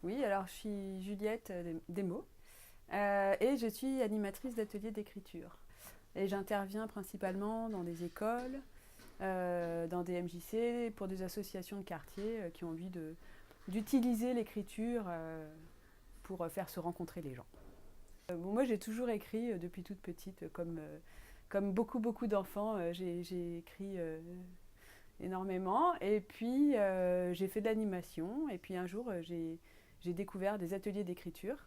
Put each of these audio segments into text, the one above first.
Oui, alors je suis Juliette Desmaux et je suis animatrice d'ateliers d'écriture. Et j'interviens principalement dans des écoles, dans des MJC, pour des associations de quartier qui ont envie d'utiliser l'écriture pour faire se rencontrer les gens. Bon, moi j'ai toujours écrit depuis toute petite, comme beaucoup d'enfants, j'ai écrit énormément. Et puis j'ai fait de l'animation. Et puis un jour, j'ai découvert des ateliers d'écriture.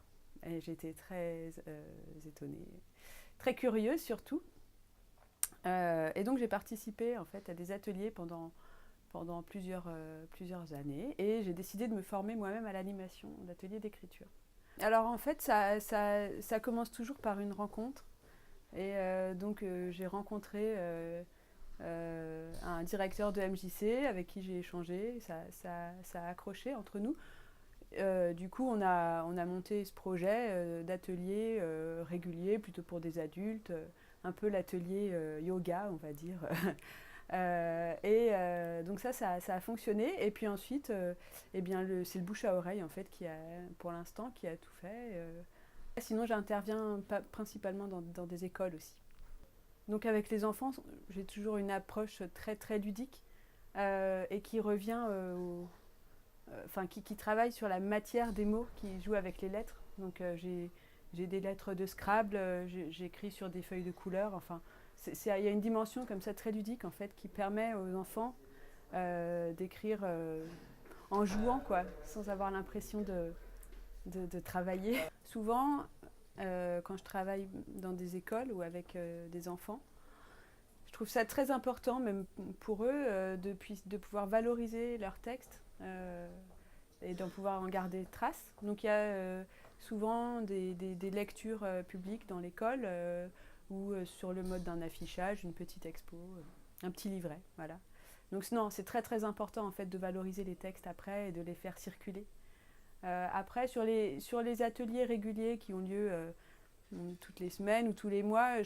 Et j'étais très étonnée, très curieuse surtout. Et donc j'ai participé en fait à des ateliers pendant plusieurs années. Et j'ai décidé de me former moi-même à l'animation d'ateliers d'écriture. Alors en fait, ça commence toujours par une rencontre. Et donc j'ai rencontré un directeur de MJC avec qui j'ai échangé. Ça a accroché entre nous. Du coup, on a monté ce projet d'atelier régulier, plutôt pour des adultes, un peu l'atelier yoga, on va dire. Donc ça a fonctionné. Et puis ensuite, eh bien, c'est le bouche à oreille, en fait, pour l'instant, qui a tout fait. Sinon, j'interviens principalement dans des écoles aussi. Donc avec les enfants, j'ai toujours une approche très ludique et qui revient qui travaille sur la matière des mots, qui joue avec les lettres. Donc j'ai des lettres de Scrabble, j'écris sur des feuilles de couleur. Enfin, il y a une dimension comme ça très ludique en fait qui permet aux enfants d'écrire en jouant quoi, sans avoir l'impression de travailler. Souvent, quand je travaille dans des écoles ou avec des enfants, je trouve ça très important, même pour eux, de pouvoir valoriser leurs textes et d'en pouvoir en garder trace. Donc il y a souvent des lectures publiques dans l'école ou sur le mode d'un affichage, une petite expo, un petit livret. Voilà. Donc non, c'est très important en fait de valoriser les textes après et de les faire circuler. Après, sur les ateliers réguliers qui ont lieu toutes les semaines ou tous les mois,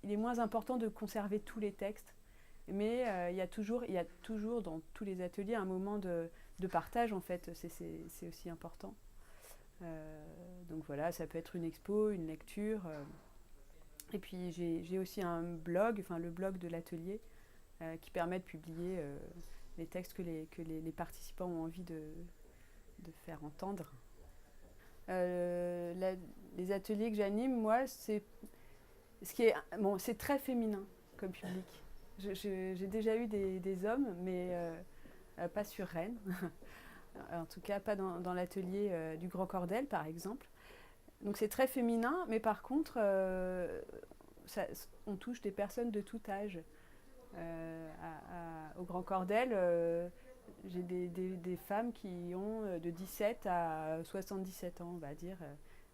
il est moins important de conserver tous les textes. Mais il y a toujours dans tous les ateliers un moment de partage, en fait. C'est aussi important. Donc voilà, ça peut être une expo, une lecture. Et puis j'ai aussi un blog, enfin le blog de l'atelier, qui permet de publier les textes que les participants ont envie de faire entendre. Les ateliers que j'anime, moi, c'est très féminin comme public. J'ai déjà eu des hommes, mais pas sur Rennes. En tout cas, pas dans l'atelier du Grand Cordel, par exemple. Donc c'est très féminin, mais par contre, ça, on touche des personnes de tout âge. Au Grand Cordel, j'ai des femmes qui ont de 17 à 77 ans, on va dire,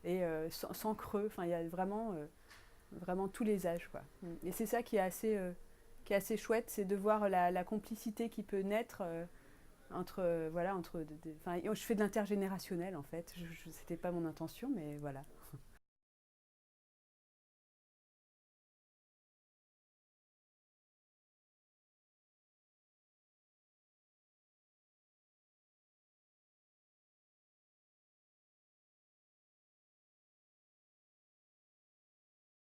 et sans creux. Enfin, il y a vraiment tous les âges, quoi. Et c'est ça qui est assez chouette, c'est de voir la complicité qui peut naître entre, voilà, je fais de l'intergénérationnel en fait. C'était pas mon intention, mais voilà.